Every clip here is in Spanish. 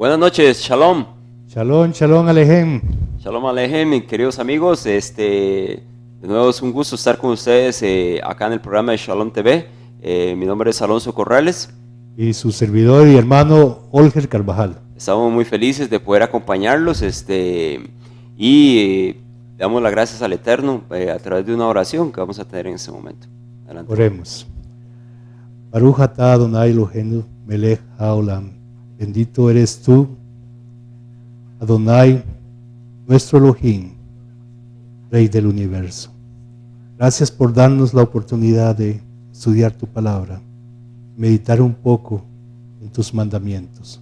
Buenas noches, Shalom. Shalom, shalom Alejem. Shalom Alejem, queridos amigos. De nuevo es un gusto estar con ustedes acá en el programa de Shalom TV. Mi nombre es Alonso Corrales. Y su servidor y hermano Olger Carvajal. Estamos muy felices de poder acompañarlos y damos las gracias al Eterno a través de una oración que vamos a tener en este momento. Adelante. Oremos. Baruch atah Adonai Eloheinu melech haolam. Bendito eres tú, Adonai, nuestro Elohim, Rey del universo. Gracias por darnos la oportunidad de estudiar tu palabra, meditar un poco en tus mandamientos.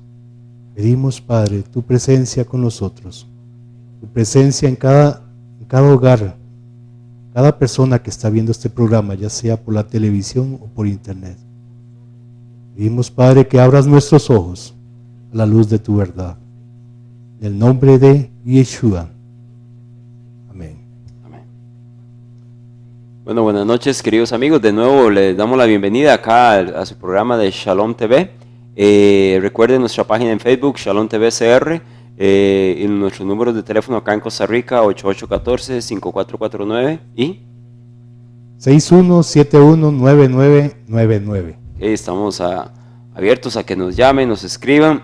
Pedimos, Padre, tu presencia con nosotros, tu presencia en cada hogar, cada persona que está viendo este programa, ya sea por la televisión o por internet. Pedimos, Padre, que abras nuestros ojos a la luz de tu verdad. En el nombre de Yeshua. Amén. Amén. Bueno, buenas noches, queridos amigos. De nuevo les damos la bienvenida acá a su programa de Shalom TV. Recuerden nuestra página en Facebook, Shalom TV CR, y nuestros números de teléfono acá en Costa Rica, 8814-5449 y 61719999. Estamos abiertos a que nos llamen, nos escriban.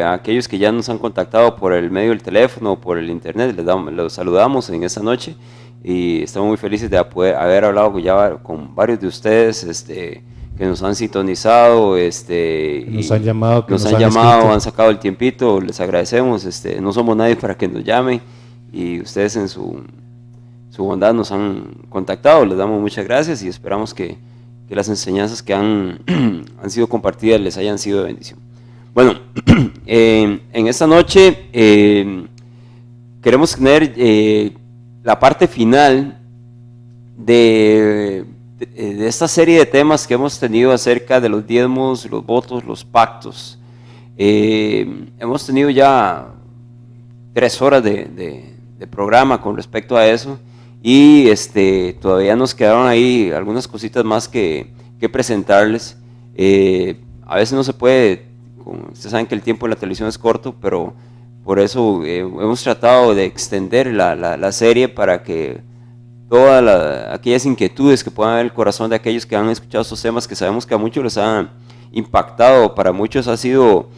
A aquellos que ya nos han contactado por el medio del teléfono o por el internet, los saludamos en esta noche y estamos muy felices de poder haber hablado ya con varios de ustedes que nos han sintonizado, Nos han llamado, han sacado el tiempito, les agradecemos. No somos nadie para que nos llamen y ustedes en su bondad nos han contactado. Les damos muchas gracias y esperamos que las enseñanzas que han sido compartidas les hayan sido de bendición. Bueno, en esta noche queremos tener la parte final de esta serie de temas que hemos tenido acerca de los diezmos, los votos, los pactos. Hemos tenido ya 3 horas de programa con respecto a eso. Y todavía nos quedaron ahí algunas cositas más que presentarles. A veces no se puede, ustedes saben que el tiempo en la televisión es corto, pero por eso hemos tratado de extender la serie para que todas aquellas inquietudes que puedan haber en el corazón de aquellos que han escuchado estos temas, que sabemos que a muchos les han impactado, para muchos ha sido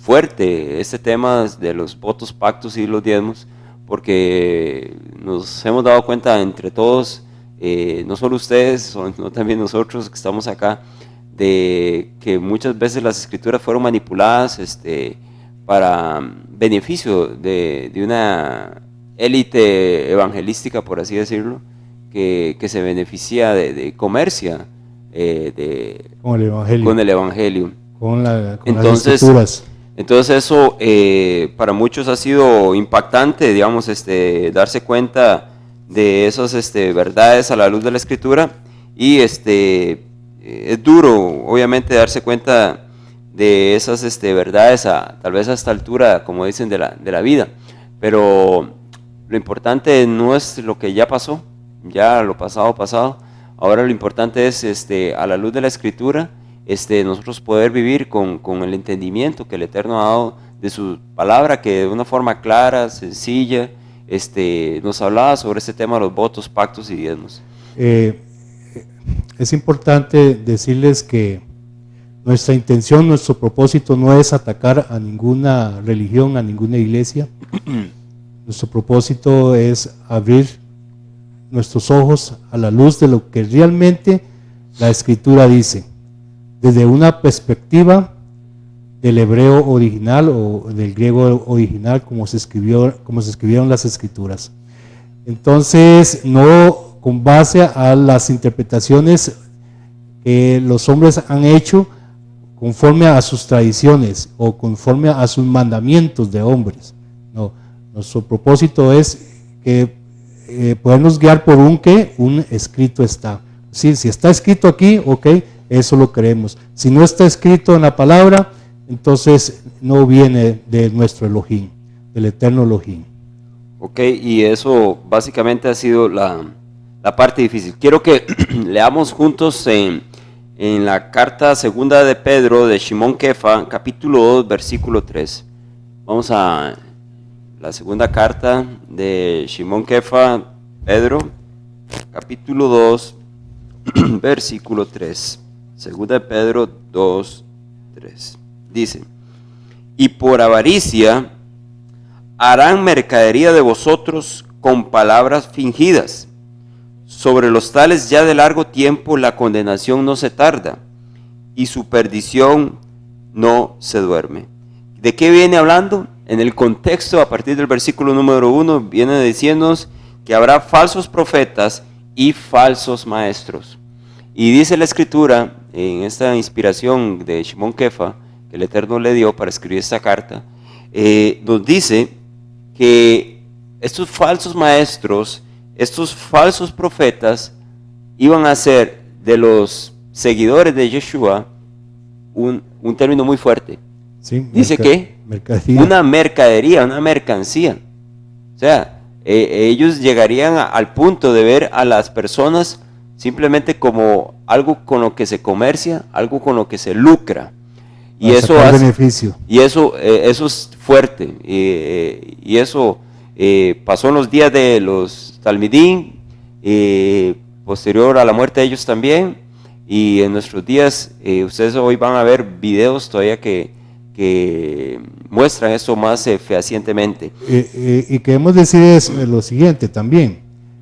fuerte este tema de los votos, pactos y los diezmos, porque nos hemos dado cuenta entre todos, no solo ustedes, sino también nosotros que estamos acá, de que muchas veces las escrituras fueron manipuladas para beneficio de una élite evangelística, por así decirlo, que se beneficia comercia con el Evangelio, con las escrituras. Entonces eso para muchos ha sido impactante, digamos, darse cuenta de esas verdades a la luz de la Escritura, y es duro, obviamente, darse cuenta de esas verdades tal vez a esta altura, como dicen, de la vida. Pero lo importante no es lo que ya pasó, ya lo pasado. Ahora lo importante es a la luz de la Escritura, nosotros poder vivir con el entendimiento que el Eterno ha dado de su palabra, que de una forma clara, sencilla, nos hablaba sobre este tema de los votos, pactos y diezmos. Es importante decirles que nuestra intención, nuestro propósito no es atacar a ninguna religión, a ninguna iglesia. Nuestro propósito es abrir nuestros ojos a la luz de lo que realmente la Escritura dice, desde una perspectiva del hebreo original o del griego original, como se escribieron las Escrituras. Entonces, no con base a las interpretaciones que los hombres han hecho conforme a sus tradiciones o conforme a sus mandamientos de hombres. No, nuestro propósito es que podernos guiar por un escrito está. Sí, si está escrito aquí, ok, eso lo creemos. Si no está escrito en la palabra, entonces no viene de nuestro Elohim, del eterno Elohim. Ok, y eso básicamente ha sido la parte difícil. Quiero que leamos juntos en en la carta segunda de Pedro de Shimon Kefa, capítulo 2, versículo 3. Vamos a la segunda carta de Shimon Kefa, Pedro, capítulo 2, versículo 3. Segunda de Pedro 2, 3. Dice: y por avaricia harán mercadería de vosotros con palabras fingidas. Sobre los tales ya de largo tiempo la condenación no se tarda, y su perdición no se duerme. ¿De qué viene hablando? En el contexto, a partir del versículo número 1, viene diciéndonos que habrá falsos profetas y falsos maestros. Y dice la Escritura, en esta inspiración de Shimon Kefa, que el Eterno le dio para escribir esta carta, nos dice que estos falsos maestros, estos falsos profetas, iban a ser de los seguidores de Yeshua un término muy fuerte. Sí, Dice que una mercadería, una mercancía. O sea, ellos llegarían al punto de ver a las personas simplemente como algo con lo que se comercia, algo con lo que se lucra. Y eso beneficio. Y eso es fuerte. Y eso pasó en los días de los Talmidín, posterior a la muerte de ellos también. Y en nuestros días, ustedes hoy van a ver videos todavía que muestran eso más fehacientemente. Y queremos decir lo siguiente también.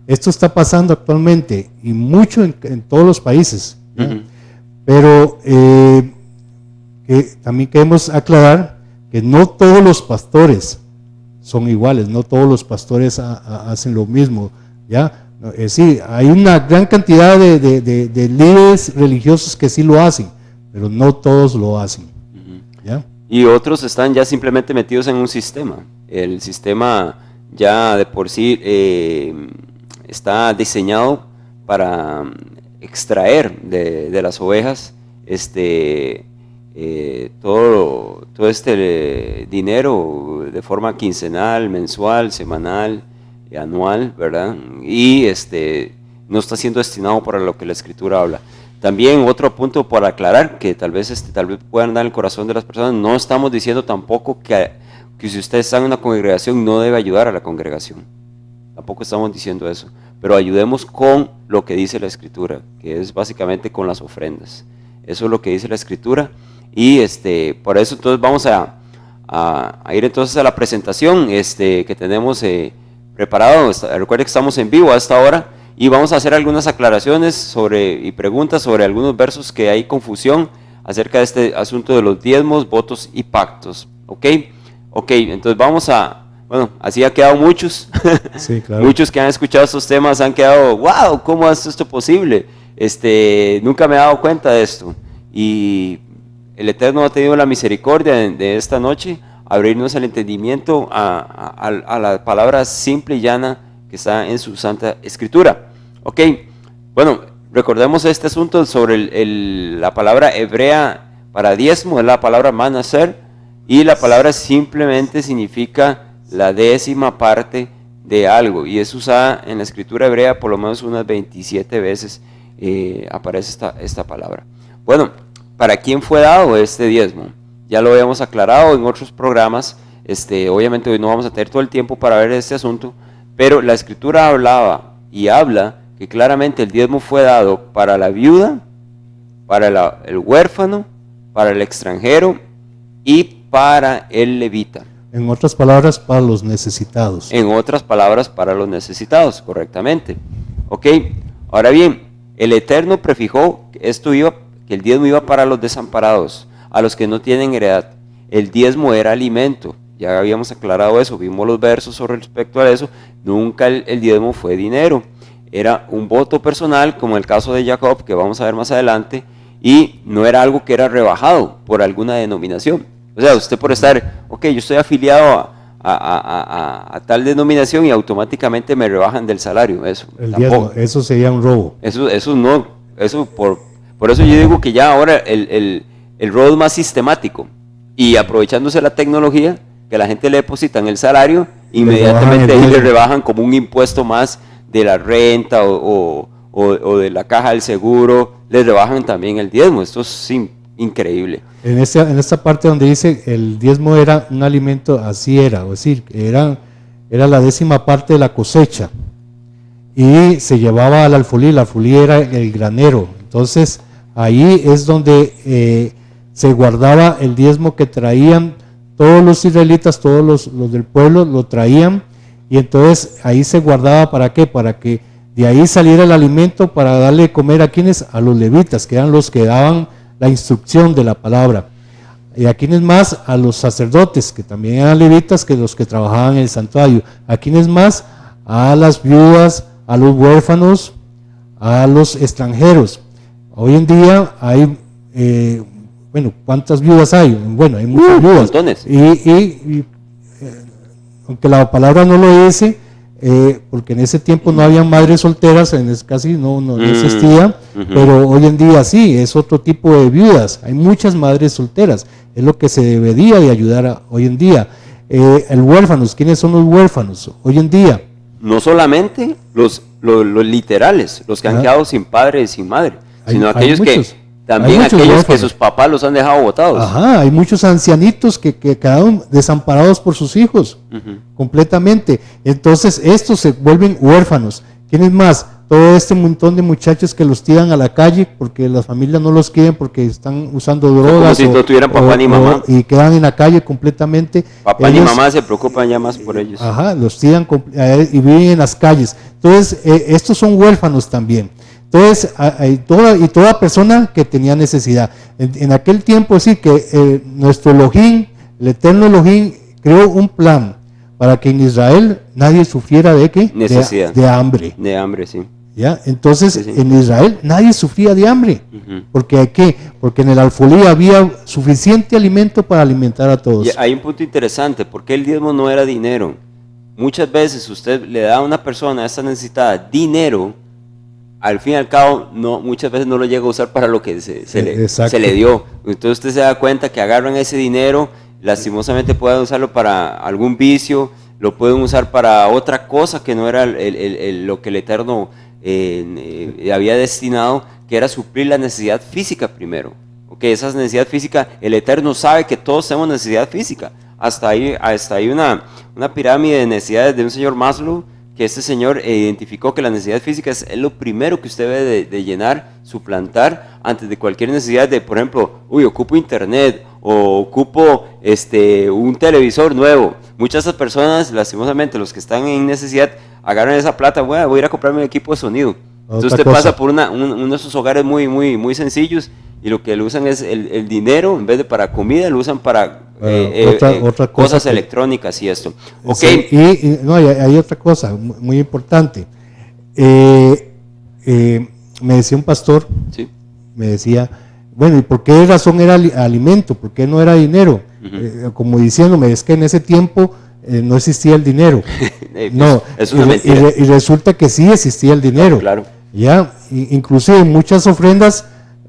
Esto está pasando actualmente y mucho en todos los países. Uh-huh. Pero también queremos aclarar que no todos los pastores son iguales, no todos los pastores hacen lo mismo, ¿ya? Sí, hay una gran cantidad de líderes religiosos que sí lo hacen, pero no todos lo hacen, ¿ya? Y otros están ya simplemente metidos en un sistema. El sistema ya de por sí está diseñado para extraer de las ovejas todo este dinero de forma quincenal, mensual, semanal, anual, ¿verdad? Y no está siendo destinado para lo que la Escritura habla. También otro punto para aclarar, que tal vez puedan dar el corazón de las personas, no estamos diciendo tampoco que si usted está en una congregación no debe ayudar a la congregación. Tampoco estamos diciendo eso, pero ayudemos con lo que dice la Escritura, que es básicamente con las ofrendas. Eso es lo que dice la Escritura. Y por eso entonces vamos a ir entonces a la presentación que tenemos preparado. Recuerden que estamos en vivo a esta hora y vamos a hacer algunas aclaraciones y preguntas sobre algunos versos que hay confusión acerca de este asunto de los diezmos, votos y pactos. ¿Ok? Entonces vamos bueno, así ha quedado muchos. Sí, claro. Muchos que han escuchado estos temas han quedado, wow, ¿cómo es esto posible? Nunca me he dado cuenta de esto. Y el Eterno ha tenido la misericordia de esta noche, abrirnos el entendimiento a la palabra simple y llana que está en su Santa Escritura. Ok, bueno, recordemos este asunto sobre la palabra hebrea para diezmo, es la palabra manaser, y la palabra simplemente significa la 10ª parte de algo, y es usada en la Escritura hebrea por lo menos unas 27 veces aparece esta palabra. Bueno, ¿para quién fue dado este diezmo? Ya lo habíamos aclarado en otros programas. Obviamente hoy no vamos a tener todo el tiempo para ver este asunto, pero la Escritura hablaba y habla que claramente el diezmo fue dado para la viuda, para el huérfano, para el extranjero y para el levita. En otras palabras, para los necesitados. En otras palabras, para los necesitados, correctamente. Ok, ahora bien, el Eterno prefijó que el diezmo iba para los desamparados, a los que no tienen heredad. El diezmo era alimento, ya habíamos aclarado eso, vimos los versos sobre respecto a eso. Nunca el diezmo fue dinero, era un voto personal, como el caso de Jacob, que vamos a ver más adelante, y no era algo que era rebajado por alguna denominación. O sea, usted por estar, ok, yo estoy afiliado a tal denominación y automáticamente me rebajan del salario. Eso diezmo, eso sería un robo. Eso no, por eso yo digo que ya ahora el robo es más sistemático, y aprovechándose la tecnología, que la gente le deposita en el salario, inmediatamente ahí le rebajan como un impuesto más de la renta o o de la caja del seguro, les rebajan también el diezmo. Esto es increíble. En esta parte donde dice el diezmo era un alimento, así era, es decir, era la 10ª parte de la cosecha y se llevaba al alfolí. El alfolí era el granero. Entonces ahí es donde se guardaba el diezmo que traían todos los israelitas, todos los del pueblo lo traían, y entonces ahí se guardaba. ¿Para qué? Para que de ahí saliera el alimento para darle de comer a quienes, a los levitas, que eran los que daban la instrucción de la palabra. Y a quienes más, a los sacerdotes, que también eran levitas, que los que trabajaban en el santuario. A quienes más, a las viudas, a los huérfanos, a los extranjeros. Hoy en día hay, bueno, ¿cuántas viudas hay? Bueno, hay muchas viudas. Montones. Aunque la palabra no lo dice, porque en ese tiempo no había madres solteras, casi no existía, pero hoy en día sí, es otro tipo de viudas. Hay muchas madres solteras, es lo que se debería de ayudar hoy en día. El huérfanos, ¿quiénes son los huérfanos hoy en día? No solamente los literales, los que han quedado sin padre y sin madre, sino aquellos que también aquellos que sus papás los han dejado botados. Ajá, hay muchos ancianitos que quedaron desamparados por sus hijos, completamente. Entonces estos se vuelven huérfanos. ¿Quiénes más? Todo este montón de muchachos que los tiran a la calle porque las familias no los quieren porque están usando drogas. Como si no tuvieran papá ni mamá. Y quedan en la calle completamente. Papá ni mamá se preocupan ya más por ellos. Ajá, los tiran y viven en las calles. Entonces, estos son huérfanos también. Entonces, toda persona que tenía necesidad. En aquel tiempo, decir que nuestro Elohim, el eterno Elohim, creó un plan para que en Israel nadie sufriera de ¿qué? Necesidad. De hambre. De hambre, sí. ¿Ya? Entonces, Sí. en Israel nadie sufría de hambre. Porque en el alfolí había suficiente alimento para alimentar a todos. Y hay un punto interesante, porque el diezmo no era dinero. Muchas veces usted le da a una persona esta necesitada dinero, al fin y al cabo muchas veces no lo llega a usar para lo que se le dio. Entonces usted se da cuenta que agarran ese dinero, lastimosamente pueden usarlo para algún vicio, lo pueden usar para otra cosa que no era lo que el Eterno había destinado, que era suplir la necesidad física primero. Okay, esa necesidad física, el Eterno sabe que todos tenemos necesidad física. Hasta ahí una pirámide de necesidades de un señor Maslow, que este señor identificó que la necesidad física es lo primero que usted debe de llenar, suplantar, antes de cualquier necesidad de, por ejemplo, ocupo internet, o ocupo un televisor nuevo. Muchas de esas personas, lastimosamente, los que están en necesidad, agarran esa plata, voy a ir a comprarme un equipo de sonido. Entonces usted pasa por uno de esos hogares muy sencillos, y lo que le usan es el dinero, en vez de para comida, lo usan para otra cosas electrónicas y esto. Okay. Sí, hay otra cosa muy importante. Me decía un pastor, sí. Me decía, bueno, ¿y por qué razón era alimento? ¿Por qué no era dinero? Como diciéndome, es que en ese tiempo no existía el dinero. No, es una mentira. Y resulta que sí existía el dinero. Claro. Ya, inclusive muchas ofrendas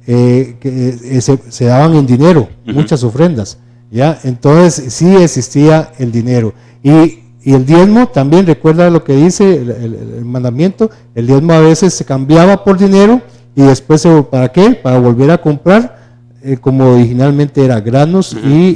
que se daban en dinero, muchas ofrendas. ¿Ya? Entonces sí existía el dinero. Y el diezmo también, recuerda lo que dice el mandamiento, el diezmo a veces se cambiaba por dinero y después, ¿para qué? Para volver a comprar, como originalmente era, granos y...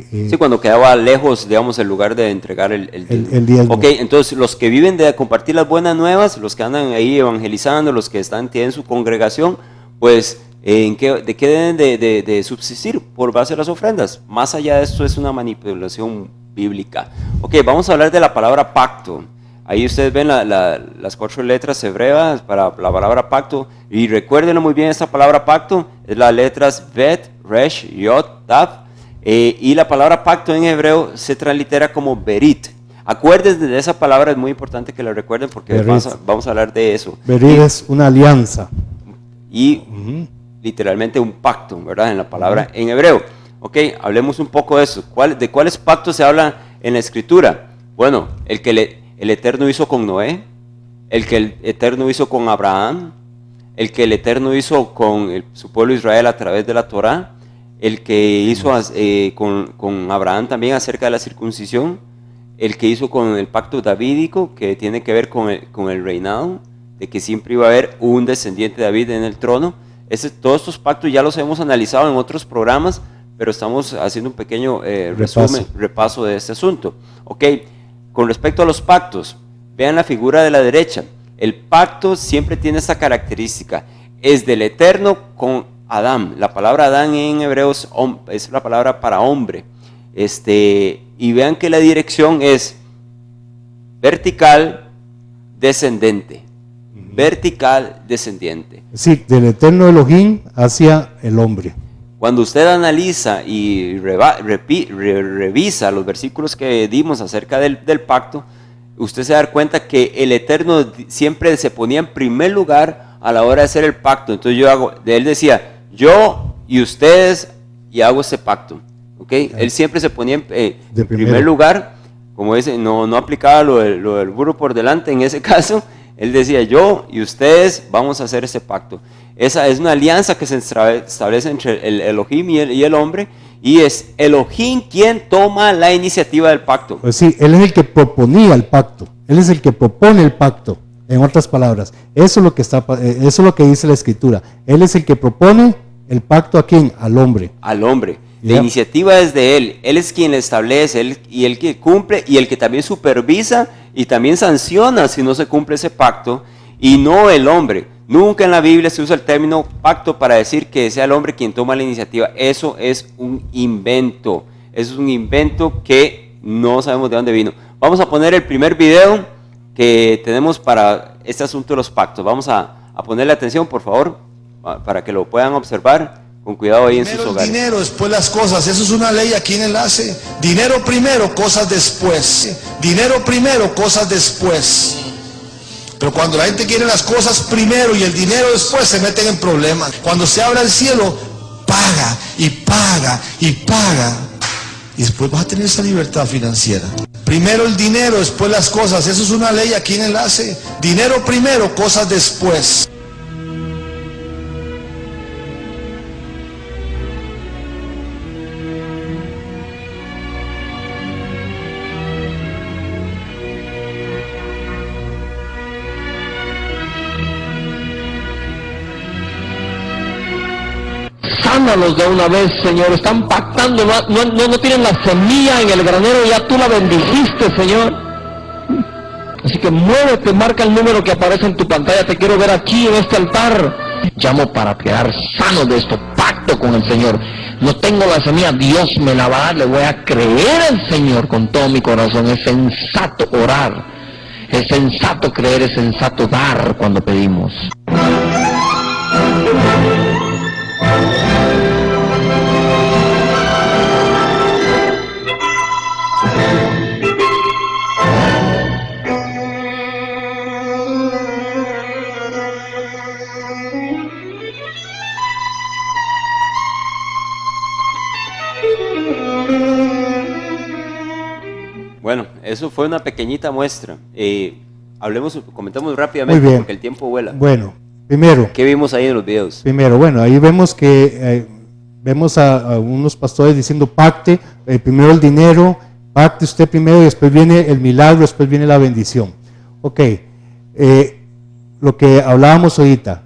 sí, cuando quedaba lejos, digamos, el lugar de entregar el diezmo. Ok, entonces los que viven de compartir las buenas nuevas, los que andan ahí evangelizando, los que tienen su congregación, pues... ¿de qué deben de subsistir? Por base de las ofrendas. Más allá de esto es una manipulación bíblica. Ok, vamos a hablar de la palabra pacto. Ahí ustedes ven las 4 letras hebreas para la palabra pacto. Y recuérdenlo muy bien, esta palabra pacto es las letras Bet, Resh, Yod, Tav. Y la palabra pacto en hebreo se translitera como Berit. Acuérdense de esa palabra, es muy importante que la recuerden porque vamos a hablar de eso. Berit es una alianza. Y... literalmente un pacto, ¿verdad? En la palabra en hebreo. Ok, hablemos un poco de eso. ¿De cuáles pactos se habla en la Escritura? Bueno, el que el Eterno hizo con Noé, el que el Eterno hizo con Abraham, el que el Eterno hizo con su pueblo Israel a través de la Torá, el que hizo con Abraham también acerca de la circuncisión, el que hizo con el pacto davídico, que tiene que ver con el reinado de que siempre iba a haber un descendiente de David en el trono. Todos estos pactos ya los hemos analizado en otros programas, pero estamos haciendo un pequeño repaso de este asunto. Ok, con respecto a los pactos, vean la figura de la derecha. El pacto siempre tiene esta característica, es del Eterno con Adán. La palabra Adán en hebreo es la palabra para hombre. Y vean que la dirección es vertical, descendente. Vertical, descendiente. Sí, del Eterno Elohim hacia el hombre. Cuando usted analiza y revisa los versículos que dimos acerca del pacto, usted se da cuenta que el Eterno siempre se ponía en primer lugar a la hora de hacer el pacto. Entonces él decía, yo y ustedes, y hago ese pacto. ¿Okay? Él siempre se ponía en primer lugar, como dice, no aplicaba lo del burro por delante en ese caso. Él decía, yo y ustedes vamos a hacer ese pacto. Esa es una alianza que se establece entre el Elohim y el hombre, y es Elohim quien toma la iniciativa del pacto. Pues sí, él es el que proponía el pacto, él es el que propone el pacto, en otras palabras. Eso es lo que dice la Escritura. Él es el que propone el pacto. ¿A quién? Al hombre. Al hombre. La iniciativa es de él es quien la establece, y el que cumple, y el que también supervisa y también sanciona si no se cumple ese pacto, y no el hombre. Nunca en la Biblia se usa el término pacto para decir que sea el hombre quien toma la iniciativa. Eso es un invento. Eso es un invento que no sabemos de dónde vino. Vamos a poner el primer video que tenemos para este asunto de los pactos. Vamos a ponerle atención, por favor, para que lo puedan observar con cuidado ahí en sus hogares. Primero el dinero, después las cosas. Eso es una ley aquí en Enlace. Dinero primero, cosas después. Dinero primero, cosas después. Pero cuando la gente quiere las cosas primero y el dinero después, se meten en problemas. Cuando se abra el cielo, paga y paga y paga. Y después vas a tener esa libertad financiera. Primero el dinero, después las cosas. Eso es una ley aquí en Enlace. Dinero primero, cosas después. Sánalos de una vez, Señor. Están pactando, no tienen la semilla en el granero, ya tú la bendijiste, Señor. Así que muévete, marca el número que aparece en tu pantalla. Te quiero ver aquí en este altar. Llamo para quedar sano de esto. Pacto con el Señor. No tengo la semilla, Dios me la va a dar. Le voy a creer al Señor con todo mi corazón. Es sensato orar, es sensato creer, es sensato dar cuando pedimos. Bueno, eso fue una pequeñita muestra. Comentamos rápidamente porque el tiempo vuela. Bueno, primero, ¿qué vimos ahí en los videos? Primero, bueno, ahí vemos que vemos a unos pastores diciendo pacte, primero el dinero, pacte usted primero y después viene el milagro, después viene la bendición. Ok, lo que hablábamos ahorita,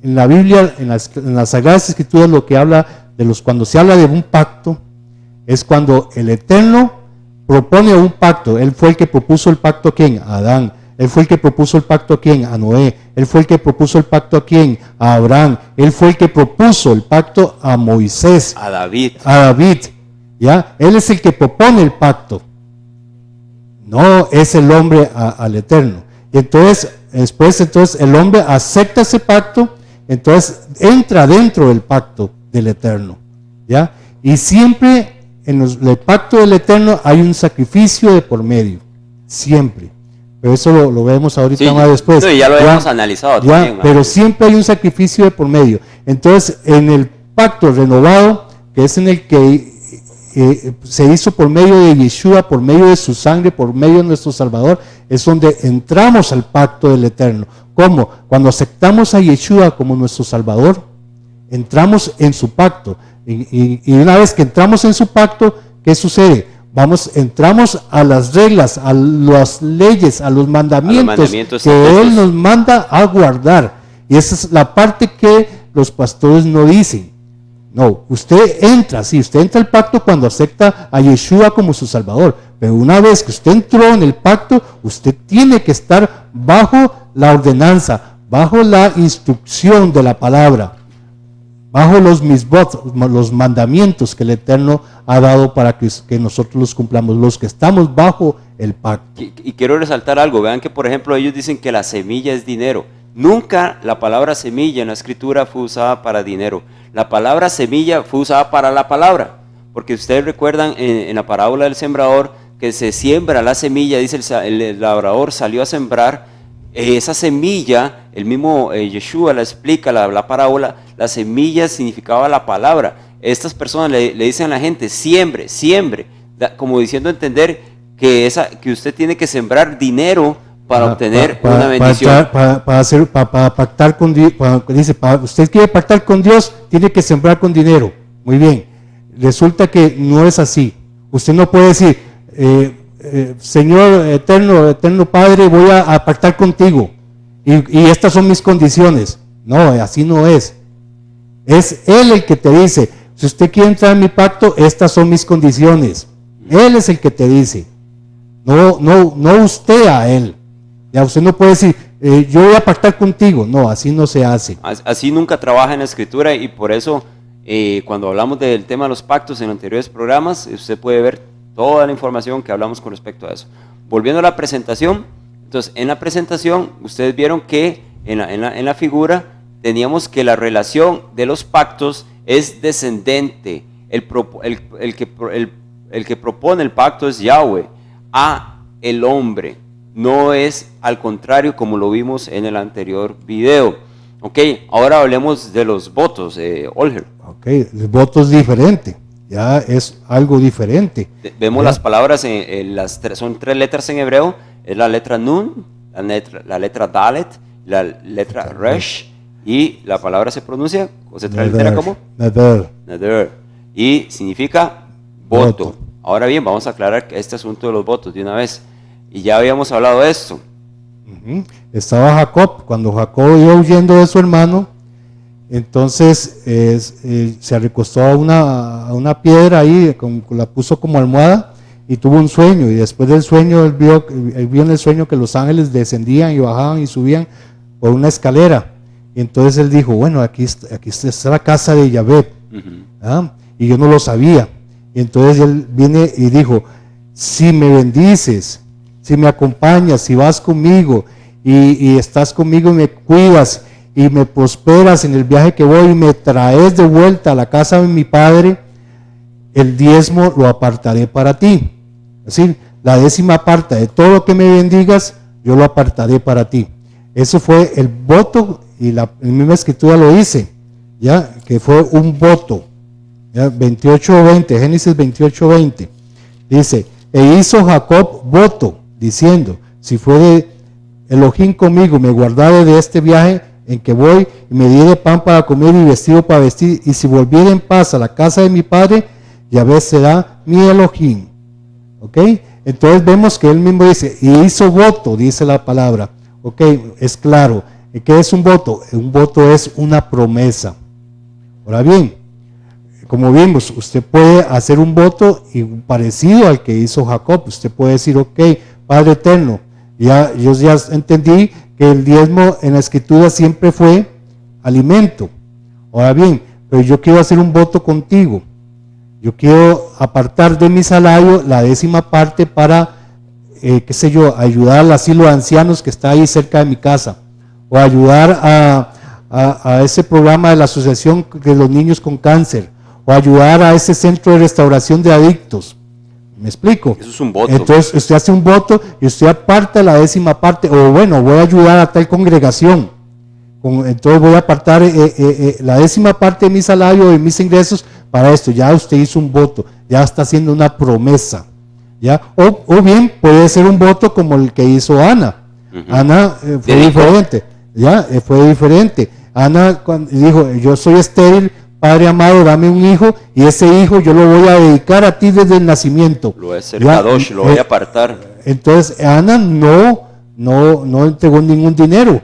en la Biblia, en las Sagradas Escrituras, lo que habla cuando se habla de un pacto, es cuando el Eterno propone un pacto. Él fue el que propuso el pacto a quién, a Adán. Él fue el que propuso el pacto a quién, a Noé. Él fue el que propuso el pacto a quién, a Abraham. Él fue el que propuso el pacto a Moisés, a David. ¿Ya? Él es el que propone el pacto. No es el hombre al Eterno. Y entonces, después el hombre acepta ese pacto, entonces entra dentro del pacto del Eterno. ¿Ya? Y siempre en el pacto del Eterno hay un sacrificio de por medio, siempre. Pero eso lo vemos ahorita más después. Sí, ya lo hemos analizado también. Pero siempre hay un sacrificio de por medio. Entonces, en el pacto renovado, que es en el que se hizo por medio de Yeshua, por medio de su sangre, por medio de nuestro Salvador, es donde entramos al pacto del Eterno. ¿Cómo? Cuando aceptamos a Yeshua como nuestro Salvador, entramos en su pacto. Y una vez que entramos en su pacto, ¿qué sucede? entramos a las reglas, a las leyes, a los mandamientos que Él nos manda a guardar. Y esa es la parte que los pastores no dicen. No, usted entra al pacto cuando acepta a Yeshua como su Salvador, pero una vez que usted entró en el pacto, usted tiene que estar bajo la ordenanza, bajo la instrucción de la palabra, bajo los misbot, los mandamientos que el Eterno ha dado para que nosotros los cumplamos, los que estamos bajo el pacto. Y quiero resaltar algo, vean que por ejemplo ellos dicen que la semilla es dinero. Nunca la palabra semilla en la escritura fue usada para dinero. La palabra semilla fue usada para la palabra, porque ustedes recuerdan en la parábola del sembrador que se siembra la semilla, dice el labrador salió a sembrar esa semilla, el mismo Yeshua la explica, la parábola, la semilla significaba la palabra. Estas personas le dicen a la gente, siembre, como diciendo entender que usted tiene que sembrar dinero para obtener una bendición. Para pactar con Dios, usted quiere pactar con Dios, tiene que sembrar con dinero. Muy bien, resulta que no es así. Usted no puede decir, Señor eterno Padre, voy a pactar contigo y estas son mis condiciones. No, así no es. Es Él el que te dice, si usted quiere entrar en mi pacto, estas son mis condiciones. Él es el que te dice, no usted a Él. Ya usted no puede decir, yo voy a pactar contigo. No, así no se hace. Así nunca trabaja en la escritura, y por eso cuando hablamos del tema de los pactos en anteriores programas, usted puede ver toda la información que hablamos con respecto a eso. Volviendo a la presentación, entonces en la presentación ustedes vieron que en la figura teníamos que la relación de los pactos es descendente. El que propone el pacto es Yahweh a el hombre. No es al contrario como lo vimos en el anterior video. Ok, ahora hablemos de los votos, Olger. Ok, el voto es diferente, ya es algo diferente. Vemos las palabras, son 3 letras en hebreo, es la letra Nun, la letra Dalet, la letra Resh, y la palabra se pronuncia, o se translitera como Nader, y significa voto. Ahora bien, vamos a aclarar este asunto de los votos de una vez. Y ya habíamos hablado de esto. Estaba Jacob, cuando Jacob iba huyendo de su hermano, entonces se recostó a una piedra ahí, la puso como almohada y tuvo un sueño. Y después del sueño, él vio en el sueño que los ángeles descendían y bajaban y subían por una escalera. Y entonces él dijo, bueno, aquí está la casa de Yahvé. Y yo no lo sabía. Y entonces él viene y dijo, si me bendices, si me acompañas, si vas conmigo y estás conmigo y me cuidas y me prosperas en el viaje que voy y me traes de vuelta a la casa de mi padre, el diezmo lo apartaré para ti. Es decir, la 10ª parte de todo lo que me bendigas, yo lo apartaré para ti. Eso fue el voto, y la misma escritura lo dice, ya que fue un voto. 28:20, Génesis 28:20, dice, e hizo Jacob voto, diciendo, si fuere Elohim conmigo, me guardaré de este viaje en que voy, y me diere pan para comer y vestido para vestir, y si volviera en paz a la casa de mi padre, Yahvé será mi Elohim. ¿Ok? Entonces vemos que él mismo dice, y hizo voto, dice la palabra. Ok, es claro. ¿Qué es un voto? Un voto es una promesa. Ahora bien, como vimos, usted puede hacer un voto parecido al que hizo Jacob. Usted puede decir, ok, Padre eterno, yo ya entendí que el diezmo en la escritura siempre fue alimento. Ahora bien, pero yo quiero hacer un voto contigo. Yo quiero apartar de mi salario la 10ª parte para, ayudar al asilo de ancianos que está ahí cerca de mi casa. O ayudar a ese programa de la asociación de los niños con cáncer. O ayudar a ese centro de restauración de adictos. ¿Me explico? Eso es un voto. Entonces usted hace un voto y usted aparta la 10ª parte, o bueno, voy a ayudar a tal congregación. Entonces voy a apartar la 10ª parte de mi salario y mis ingresos para esto. Ya usted hizo un voto, ya está haciendo una promesa. ¿Ya? O bien puede ser un voto como el que hizo Ana. Ana fue diferente. ¿Ya? Fue diferente. Ana dijo, yo soy estéril Padre amado, dame un hijo, y ese hijo yo lo voy a dedicar a ti desde el nacimiento. Lo voy a hacer kadosh, lo voy a apartar. Entonces, Ana no entregó ningún dinero.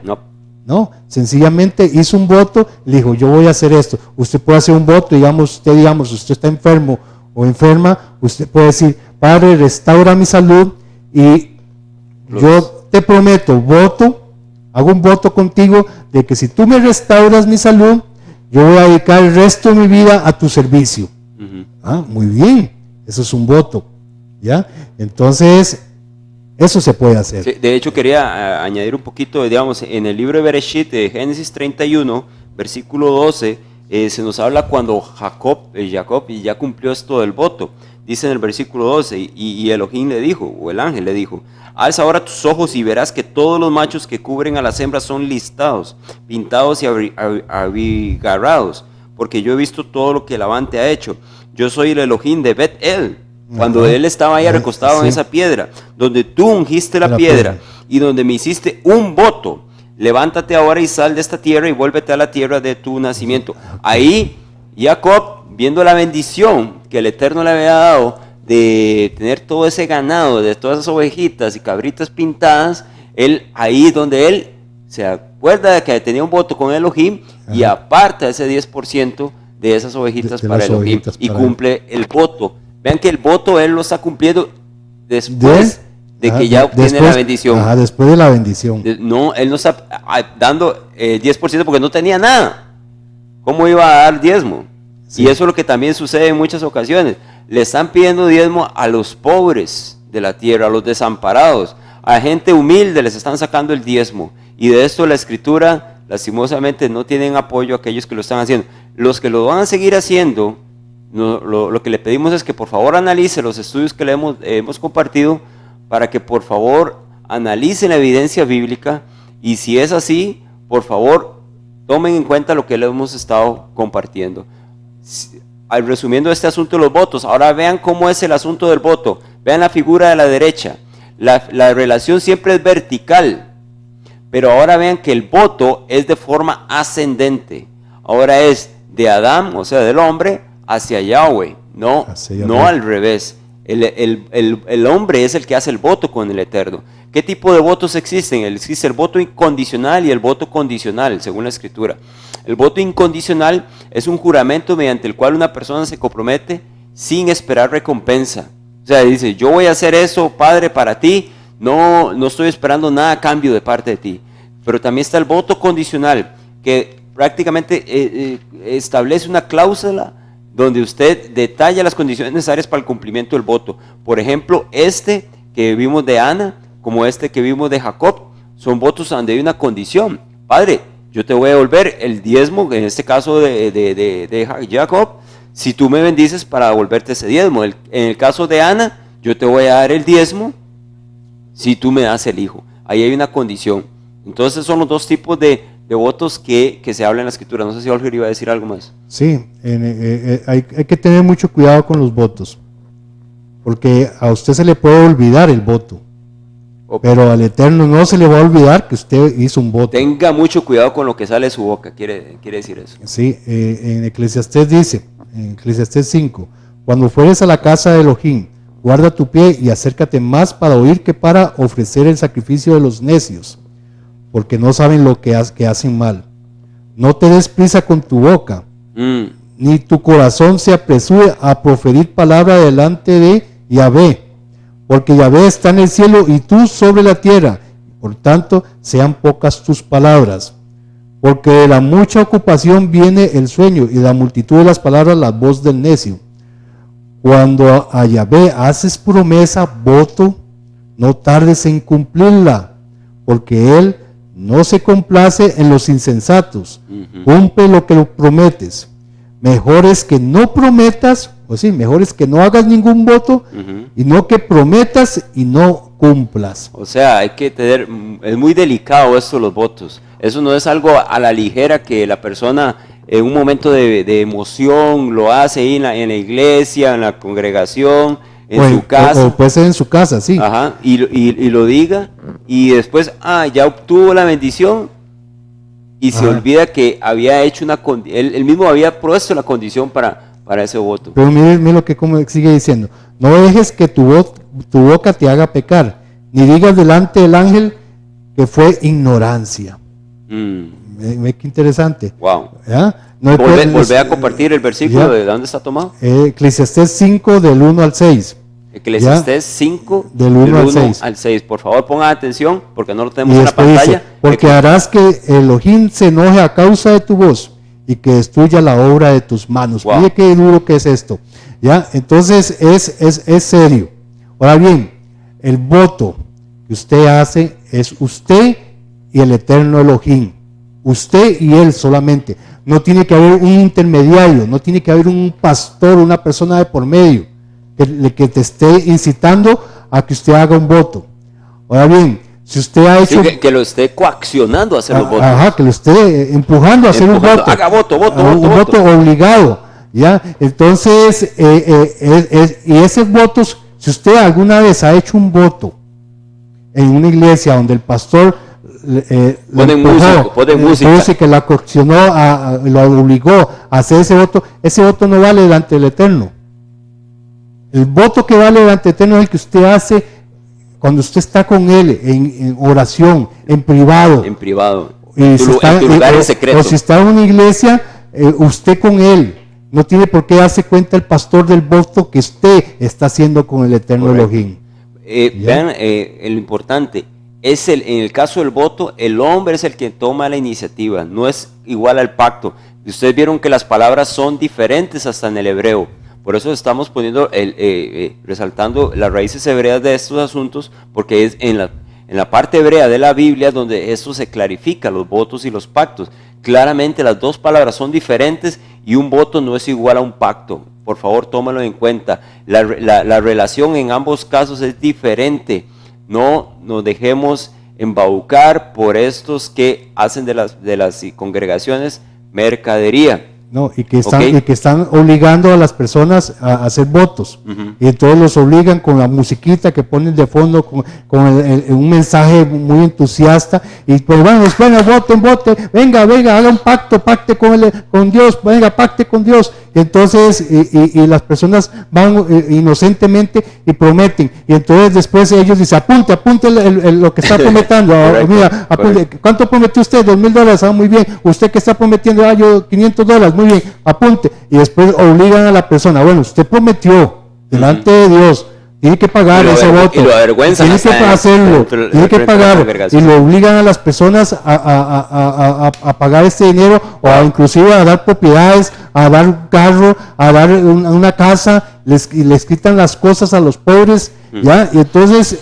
No, sencillamente hizo un voto, le dijo, yo voy a hacer esto. Usted puede hacer un voto, usted está enfermo o enferma, usted puede decir, Padre, restaura mi salud y yo te prometo, hago un voto contigo de que si tú me restauras mi salud, yo voy a dedicar el resto de mi vida a tu servicio. Muy bien, eso es un voto, ¿ya? Entonces, eso se puede hacer. Sí, de hecho, quería añadir un poquito, digamos, en el libro de Bereshit, de Génesis 31, versículo 12, se nos habla cuando Jacob ya cumplió esto del voto. Dice en el versículo 12, y Elohim le dijo, o el ángel le dijo, alza ahora tus ojos y verás que todos los machos que cubren a las hembras son listados, pintados y abigarrados, porque yo he visto todo lo que Labán te ha hecho. Yo soy el Elohim de Bet-El. Cuando él estaba ahí recostado en esa piedra, donde tú ungiste la piedra y donde me hiciste un voto, levántate ahora y sal de esta tierra y vuélvete a la tierra de tu nacimiento. Ahí Jacob, viendo la bendición que el Eterno le había dado de tener todo ese ganado, de todas esas ovejitas y cabritas pintadas, ahí donde él se acuerda de que tenía un voto con Elohim y aparta ese 10% de esas ovejitas para Elohim y cumple el voto. Vean que el voto él lo está cumpliendo después de que ya obtiene la bendición. Después de la bendición. No, él no está dando 10% porque no tenía nada. ¿Cómo iba a dar diezmo? Sí. Y eso es lo que también sucede en muchas ocasiones. Le están pidiendo diezmo a los pobres de la tierra, a los desamparados, a gente humilde les están sacando el diezmo. Y de esto la Escritura, lastimosamente, no tienen apoyo a aquellos que lo están haciendo. Los que lo van a seguir haciendo, lo que le pedimos es que por favor analice los estudios que le hemos compartido para que por favor analicen la evidencia bíblica y si es así, por favor tomen en cuenta lo que le hemos estado compartiendo. Resumiendo este asunto de los votos, ahora vean cómo es el asunto del voto. Vean la figura de la derecha. La relación siempre es vertical, pero ahora vean que el voto es de forma ascendente. Ahora es de Adán, o sea del hombre, hacia Yahweh, no al revés. El hombre es el que hace el voto con el Eterno. ¿Qué tipo de votos existen? Existe el voto incondicional y el voto condicional, según la Escritura. El voto incondicional es un juramento mediante el cual una persona se compromete sin esperar recompensa. O sea, dice, yo voy a hacer eso, Padre, para ti, no estoy esperando nada a cambio de parte de ti. Pero también está el voto condicional, que prácticamente establece una cláusula donde usted detalla las condiciones necesarias para el cumplimiento del voto. Por ejemplo, este que vimos de Ana, como este que vimos de Jacob, son votos donde hay una condición. Padre, yo te voy a devolver el diezmo, en este caso de Jacob, si tú me bendices para devolverte ese diezmo. En el caso de Ana, yo te voy a dar el diezmo si tú me das el hijo. Ahí hay una condición. Entonces son los dos tipos de votos que se habla en la Escritura. No sé si Olger iba a decir algo más. Sí, hay que tener mucho cuidado con los votos, porque a usted se le puede olvidar el voto, pero al Eterno no se le va a olvidar que usted hizo un voto. Tenga mucho cuidado con lo que sale de su boca, quiere decir eso. Sí, en Eclesiastés dice, en Eclesiastés 5, cuando fueres a la casa de Elohim, guarda tu pie y acércate más para oír que para ofrecer el sacrificio de los necios, porque no saben lo que hacen mal. No te des prisa con tu boca, ni tu corazón se apresure a proferir palabra delante de Yahvé, porque Yahvé está en el cielo y tú sobre la tierra, por tanto sean pocas tus palabras. Porque de la mucha ocupación viene el sueño, y de la multitud de las palabras la voz del necio. Cuando a Yahvé haces promesa, voto, no tardes en cumplirla, porque Él no se complace en los insensatos. Cumple lo que lo prometes. Mejor es que no prometas, mejor es que no hagas ningún voto, y no que prometas y no cumplas. O sea, hay que tener, es muy delicado esto, los votos. Eso no es algo a la ligera que la persona en un momento de emoción lo hace ahí en la iglesia, en la congregación, en su casa. O puede ser en su casa, sí. Ajá, y lo diga, y después, ya obtuvo la bendición, y se olvida que había hecho él mismo había puesto la condición para ese voto. Pero mire lo que como sigue diciendo, no dejes que tu boca te haga pecar, ni digas delante del ángel que fue ignorancia. Qué interesante. Wow. No volvé a compartir el versículo de dónde está tomado. Eclesiastés 5 del 1 al 6. Eclesiastés 5 del 1 al 6. Por favor, pongan atención porque no lo tenemos en la después pantalla. Dice, porque harás que Elohim se enoje a causa de tu voz y que destruya la obra de tus manos. Wow. Mire qué duro que es esto. Entonces es serio. Ahora bien, el voto que usted hace es usted y el eterno Elohim. Usted y él solamente. No tiene que haber un intermediario, no tiene que haber un pastor, una persona de por medio que te esté incitando a que usted haga un voto. Ahora bien, si usted ha hecho... Sí, que lo esté coaccionando a hacer los votos. Ajá, que lo esté empujando a hacer un voto. Haga voto. Un voto obligado. ¿Ya? Entonces, y esos votos, si usted alguna vez ha hecho un voto en una iglesia donde el pastor ponen música, que la coaccionó, lo obligó a hacer ese voto no vale delante del Eterno. El voto que vale delante del Eterno es el que usted hace cuando usted está con él en oración, en privado. En privado. En tu lugar en secreto. O si está en una iglesia, usted con él. No tiene por qué darse cuenta el pastor del voto que usted está haciendo con el Eterno Elohim. Vean, lo importante es en el caso del voto, el hombre es el que toma la iniciativa, no es igual al pacto. Ustedes vieron que las palabras son diferentes hasta en el hebreo. Por eso estamos poniendo, resaltando las raíces hebreas de estos asuntos, porque es en la parte hebrea de la Biblia donde esto se clarifica, los votos y los pactos. Claramente las dos palabras son diferentes y un voto no es igual a un pacto. Por favor, tómalo en cuenta. La relación en ambos casos es diferente. No nos dejemos embaucar por estos que hacen de las congregaciones mercadería. No, y que están obligando a las personas a hacer votos. Y entonces los obligan con la musiquita que ponen de fondo, con un mensaje muy entusiasta. Y pues bueno, voten, venga, haga un pacte con Dios, venga, pacte con Dios. Y entonces, y las personas van inocentemente y prometen. Y entonces después ellos dicen, apunte lo que está prometiendo. Mira, apunte, ¿cuánto prometió usted? $2,000. Muy bien. ¿Usted qué está prometiendo? Yo $500. Muy bien, apunte. Y después obligan a la persona, bueno, usted prometió delante de Dios, tiene que pagar ese voto, y lo avergüenzan, tiene que hacerlo, tiene que pagar, y lo obligan a las personas a pagar este dinero, o inclusive a dar propiedades, a dar un carro, a dar una casa, les quitan las cosas a los pobres, ¿ya? Y entonces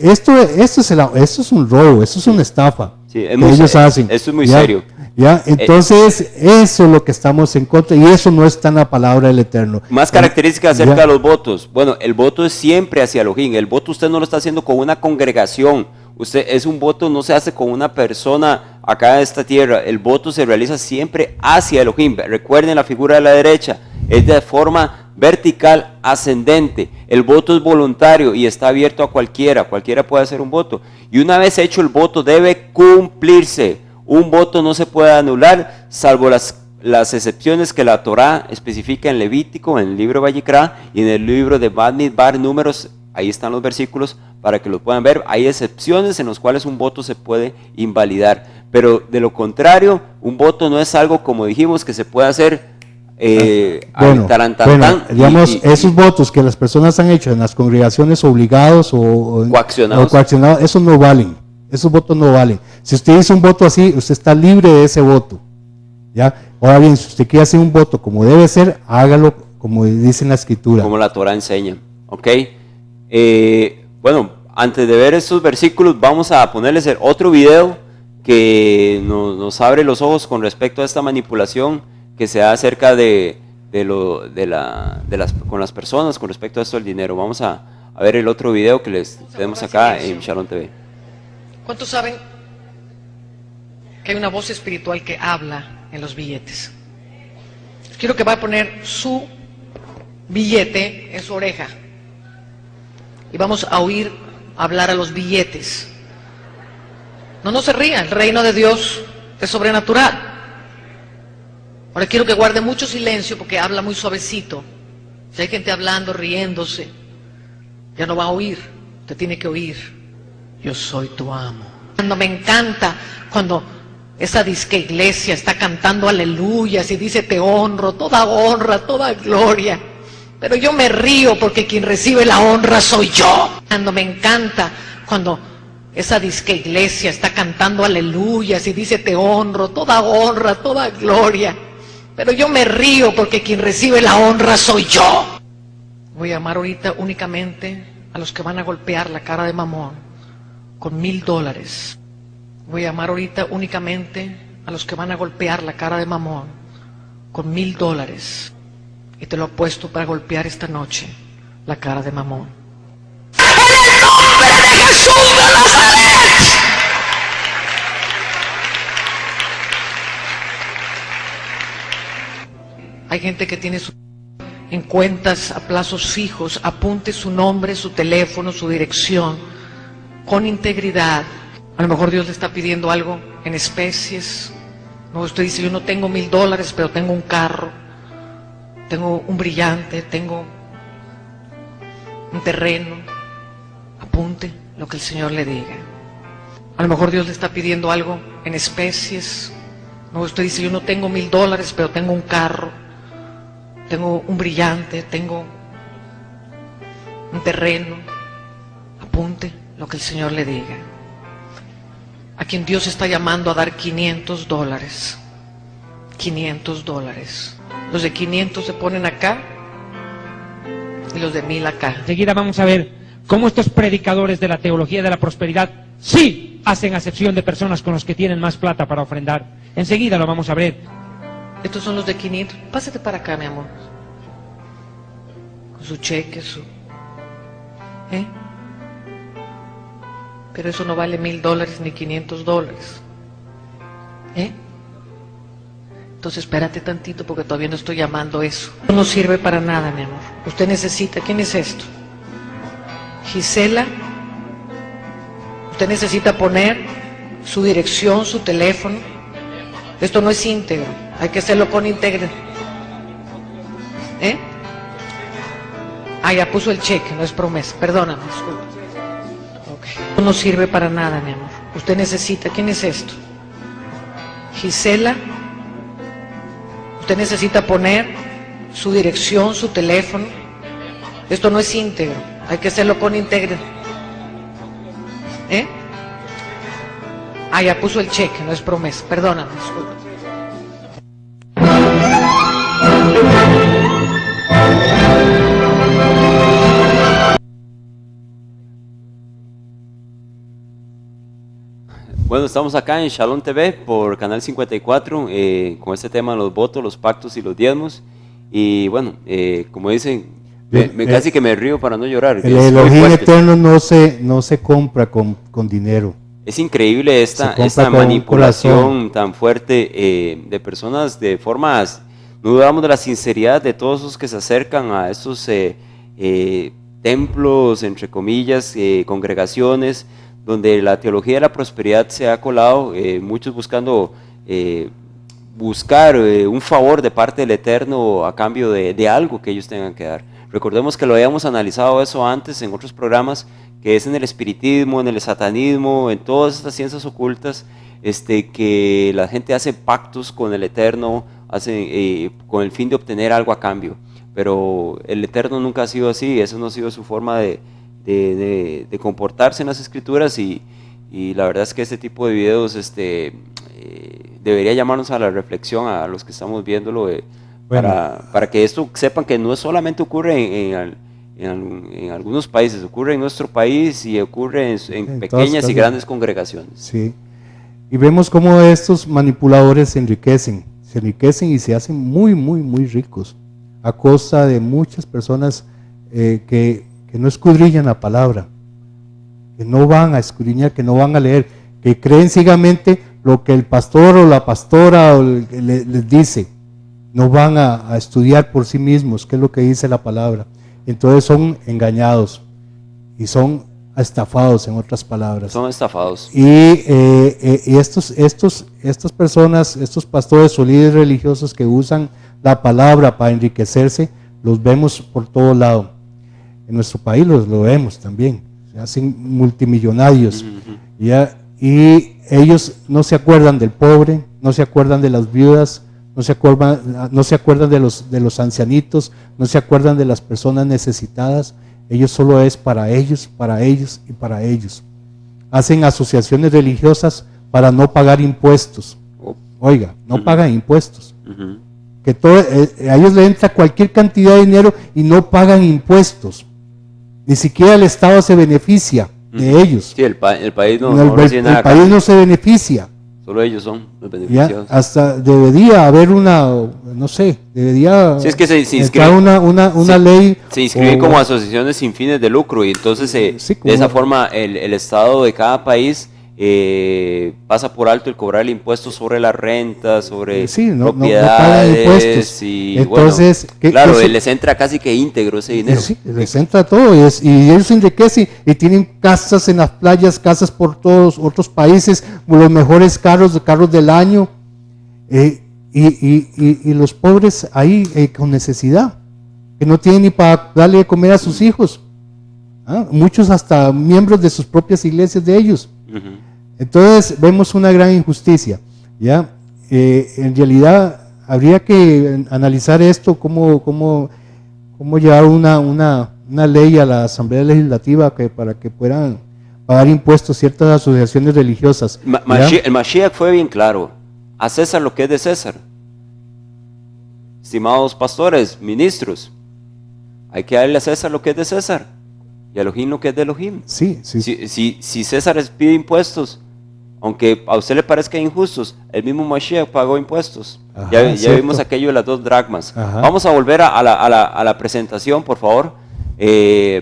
esto es un robo, esto es una estafa. Sí, ellos hacen. Esto es muy serio. ¿Ya? Entonces, eso es lo que estamos en contra, y eso no está en la palabra del Eterno. Más características acerca de los votos. Bueno, el voto es siempre hacia Elohim. El voto usted no lo está haciendo con una congregación. Un voto no se hace con una persona acá en esta tierra. El voto se realiza siempre hacia Elohim. Recuerden la figura de la derecha. Es de forma vertical ascendente. El voto es voluntario y está abierto a cualquiera. Cualquiera puede hacer un voto. Y una vez hecho el voto, debe cumplirse. Un voto no se puede anular, salvo las excepciones que la Torá especifica en Levítico, en el libro de Vayikra y en el libro de Bamidbar, Números. Ahí están los versículos para que los puedan ver. Hay excepciones en las cuales un voto se puede invalidar. Pero de lo contrario, un voto no es algo, como dijimos, que se puede hacer digamos, esos votos que las personas han hecho en las congregaciones obligados o coaccionados, esos no valen. Esos votos no valen. Si usted hizo un voto así, usted está libre de ese voto. ¿Ya? Ahora bien, si usted quiere hacer un voto como debe ser, hágalo como dice en la Escritura. Como la Torah enseña. ¿Ok? Bueno, antes de ver estos versículos, vamos a ponerles otro video que nos abre los ojos con respecto a esta manipulación que se da acerca con las personas con respecto a esto del dinero. Vamos a ver el otro video que les tenemos acá en Shalom TV. ¿Cuántos saben que hay una voz espiritual que habla en los billetes? Quiero que va a poner su billete en su oreja y vamos a oír hablar a los billetes. No se ría, el reino de Dios es sobrenatural. Ahora quiero que guarde mucho silencio porque habla muy suavecito. Si hay gente hablando, riéndose, ya no va a oír. Usted tiene que oír. Yo soy tu amo. Cuando me encanta, cuando esa disque iglesia está cantando aleluyas y dice te honra, toda gloria. Pero yo me río porque quien recibe la honra soy yo. Cuando me encanta, cuando esa disque iglesia está cantando aleluyas y dice te honra, toda gloria. Pero yo me río porque quien recibe la honra soy yo. Voy a llamar ahorita únicamente a los que van a golpear la cara de Mamón con $1000. Voy a llamar ahorita únicamente a los que van a golpear la cara de Mamón con $1000. Y te lo apuesto para golpear esta noche la cara de Mamón. ¡En el nombre de Jesús de Nazaret! Hay gente que tiene en cuentas a plazos fijos, apunte su nombre, su teléfono, su dirección, con integridad. A lo mejor Dios le está pidiendo algo en especies. No, usted dice, yo no tengo $1000, pero tengo un carro, tengo un brillante, tengo un terreno. Apunte lo que el Señor le diga. A lo mejor Dios le está pidiendo algo en especies. No, usted dice, yo no tengo $1000, pero tengo un carro, tengo un brillante, tengo un terreno. Apunte lo que el Señor le diga. A quien Dios está llamando a dar $500. $500. Los de 500 se ponen acá y los de 1000 acá. Enseguida vamos a ver cómo estos predicadores de la teología de la prosperidad sí hacen acepción de personas con los que tienen más plata para ofrendar. Enseguida lo vamos a ver. Estos son los de 500. Pásate para acá, mi amor. Con su cheque, su... Pero eso no vale $1000 ni $500. Entonces espérate tantito porque todavía no estoy llamando eso. No sirve para nada, mi amor. Usted necesita... ¿Quién es esto? Gisela. Usted necesita poner su dirección, su teléfono. Esto no es íntegro. Hay que hacerlo con integridad. Ah, ya puso el cheque, no es promesa. Perdóname, disculpe. Okay. No sirve para nada, mi amor. Usted necesita... ¿Quién es esto? Gisela. Usted necesita poner su dirección, su teléfono. Esto no es íntegro. Hay que hacerlo con integridad. Ah, ya puso el cheque, no es promesa. Perdóname, disculpe. Bueno, estamos acá en Shalom TV por Canal 54 con este tema de los votos, los pactos y los diezmos. Y bueno, como dicen, casi que me río para no llorar. El Elohim eterno no se compra con dinero. Es increíble esta manipulación tan fuerte de personas de formas. No dudamos de la sinceridad de todos los que se acercan a estos templos, entre comillas, congregaciones, donde la teología de la prosperidad se ha colado, muchos buscando buscar un favor de parte del Eterno a cambio de algo que ellos tengan que dar. Recordemos que lo habíamos analizado eso antes en otros programas, que es en el espiritismo, en el satanismo, en todas estas ciencias ocultas, que la gente hace pactos con el Eterno, con el fin de obtener algo a cambio. Pero el Eterno nunca ha sido así, eso no ha sido su forma de comportarse en las Escrituras, y la verdad es que este tipo de videos debería llamarnos a la reflexión a los que estamos viéndolo, para que esto sepan que no solamente ocurre en algunos países, ocurre en nuestro país y ocurre en pequeñas y grandes congregaciones. Sí, y vemos cómo estos manipuladores se enriquecen y se hacen muy, muy, muy ricos a costa de muchas personas que no escudriñan la palabra, que no van a escudriñar, que no van a leer, que creen ciegamente lo que el pastor o la pastora les dice. No van a estudiar por sí mismos qué es lo que dice la palabra. Entonces son engañados y son estafados, en otras palabras. Son estafados. Y estas personas, estos pastores o líderes religiosos que usan la palabra para enriquecerse, los vemos por todo lado. En nuestro país lo vemos también, se hacen multimillonarios. ¿Ya? Y ellos no se acuerdan del pobre, no se acuerdan de las viudas, no se acuerdan de los ancianitos, no se acuerdan de las personas necesitadas. Ellos solo es para ellos y para ellos. Hacen asociaciones religiosas para no pagar impuestos. Oiga, no pagan impuestos. Que a ellos les entra cualquier cantidad de dinero y no pagan impuestos. Ni siquiera el Estado se beneficia de ellos. Sí, el país no el país no se beneficia. Solo ellos son los beneficiados. Ya, hasta debería haber debería sí, es que se entrar una ley. Se inscriben como asociaciones sin fines de lucro y entonces de esa forma el Estado de cada país pasa por alto el cobrar el impuesto sobre la renta, sobre propiedades, no impuestos. Y entonces, bueno, claro, les entra casi que íntegro ese dinero. Sí, les entra todo y ellos se enriquecen y tienen casas en las playas, casas por todos otros países, los mejores carros del año, y los pobres ahí con necesidad, que no tienen ni para darle de comer a sus hijos, muchos hasta miembros de sus propias iglesias de ellos. Entonces vemos una gran injusticia, ¿ya? En realidad habría que analizar esto, cómo llevar una ley a la Asamblea Legislativa para que puedan pagar impuestos ciertas asociaciones religiosas. El Mashiach fue bien claro: a César lo que es de César. Estimados pastores, ministros, hay que darle a César lo que es de César y a Elohim lo que es de Elohim. Sí. Si César les pide impuestos, aunque a usted le parezca injustos, el mismo Mashiach pagó impuestos. Ajá, ya vimos aquello de las 2 dracmas. Ajá. Vamos a volver a la presentación, por favor,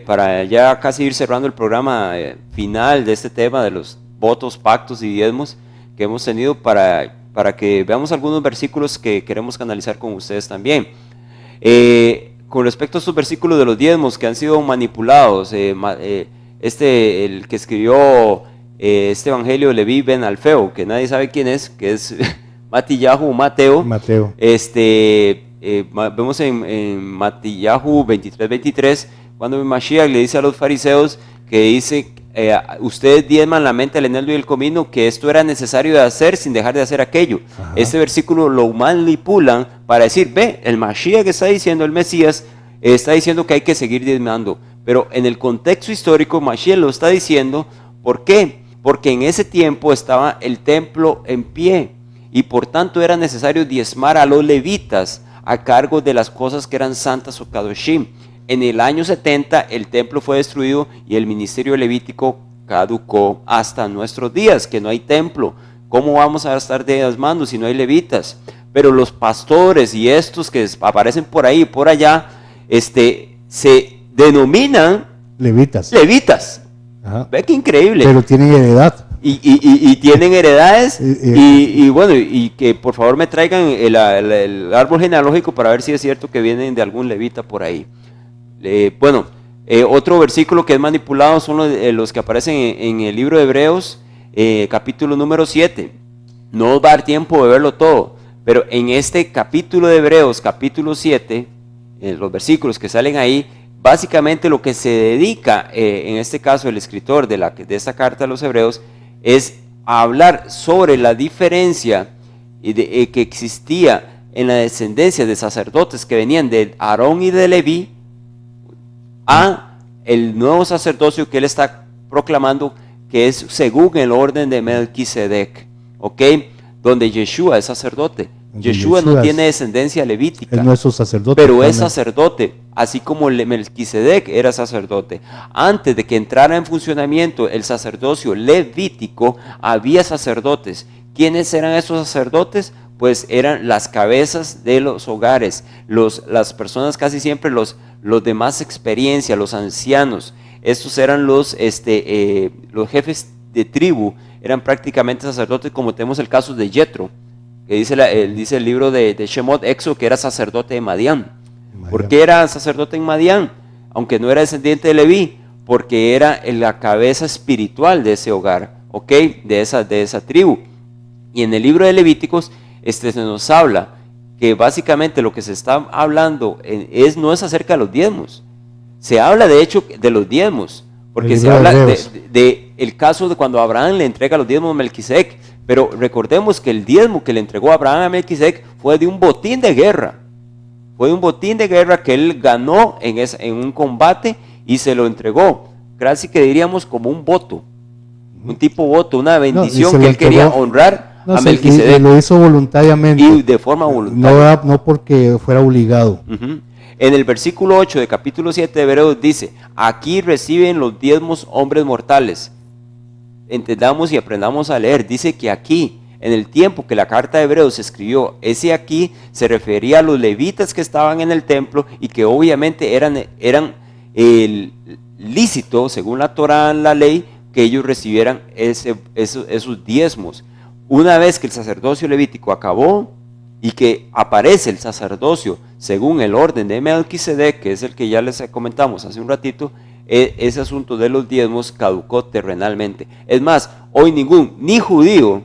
para ya casi ir cerrando el programa final de este tema de los votos, pactos y diezmos que hemos tenido, para que veamos algunos versículos que queremos canalizar con ustedes también. Con respecto a estos versículos de los diezmos que han sido manipulados, el que escribió este evangelio de Leví ben Alfeo, que nadie sabe quién es, que es Matillahu Mateo. Vemos en Matillahu 23:23, cuando Mashiach le dice a los fariseos que dice, ustedes diezman la mente, el eneldo y el comino, que esto era necesario de hacer sin dejar de hacer aquello. Ajá. Este versículo lo manipulan para decir, ve, el Mashiach que está diciendo, el Mesías, está diciendo que hay que seguir diezmando. Pero en el contexto histórico, Mashiach lo está diciendo, ¿por qué? Porque en ese tiempo estaba el templo en pie y por tanto era necesario diezmar a los levitas a cargo de las cosas que eran santas o kadoshim. En el año 70 el templo fue destruido y el ministerio levítico caducó hasta nuestros días, que no hay templo. ¿Cómo vamos a estar diezmando si no hay levitas? Pero los pastores y estos que aparecen por ahí y por allá, se denominan levitas. Ajá. Ve qué increíble. Pero tienen heredad. Y tienen heredades. Y bueno, y que por favor me traigan el árbol genealógico para ver si es cierto que vienen de algún levita por ahí. Otro versículo que es manipulado son los que aparecen en el libro de Hebreos, capítulo número 7. No os va a dar tiempo de verlo todo, pero en este capítulo de Hebreos, capítulo 7, los versículos que salen ahí, básicamente lo que se dedica, en este caso el escritor de esta carta a los Hebreos, es a hablar sobre la diferencia que existía en la descendencia de sacerdotes que venían de Aarón y de Leví a el nuevo sacerdocio que él está proclamando, que es según el orden de Melquisedec, ¿ok? Donde Yeshua es sacerdote. Yeshua no tiene descendencia levítica, es nuestro sacerdote, pero es sacerdote, así como Melquisedec era sacerdote. Antes de que entrara en funcionamiento el sacerdocio levítico, había sacerdotes. ¿Quiénes eran esos sacerdotes? Pues eran las cabezas de los hogares, las personas casi siempre los de más experiencia, los ancianos. Estos eran los jefes de tribu, eran prácticamente sacerdotes, como tenemos el caso de Yetro, que dice el libro de Shemot, Éxodo, que era sacerdote de Madián. ¿Por qué era sacerdote en Madián? Aunque no era descendiente de Leví, porque era la cabeza espiritual de ese hogar, ¿ok? De esa tribu. Y en el libro de Levíticos se nos habla que básicamente lo que se está hablando no es acerca de los diezmos. Se habla de hecho de los diezmos, porque se habla de el caso de cuando Abraham le entrega los diezmos a Melquisedec. Pero recordemos que el diezmo que le entregó Abraham a Melquisedec fue de un botín de guerra. Fue un botín de guerra que él ganó en un combate y se lo entregó. Casi que diríamos como un voto, un tipo voto, una bendición que él quería honrar a Melquisedec. Y lo hizo voluntariamente. Y de forma voluntaria. No porque fuera obligado. En el versículo 8 de capítulo 7 de Hebreos dice: aquí reciben los diezmos hombres mortales. Entendamos y aprendamos a leer. Dice que aquí, en el tiempo que la carta de Hebreos se escribió, ese aquí se refería a los levitas que estaban en el templo y que obviamente eran lícito, según la Torá, la ley, que ellos recibieran esos diezmos. Una vez que el sacerdocio levítico acabó y que aparece el sacerdocio según el orden de Melquisedec, que es el que ya les comentamos hace un ratito, ese asunto de los diezmos caducó terrenalmente. Es más, hoy ni judío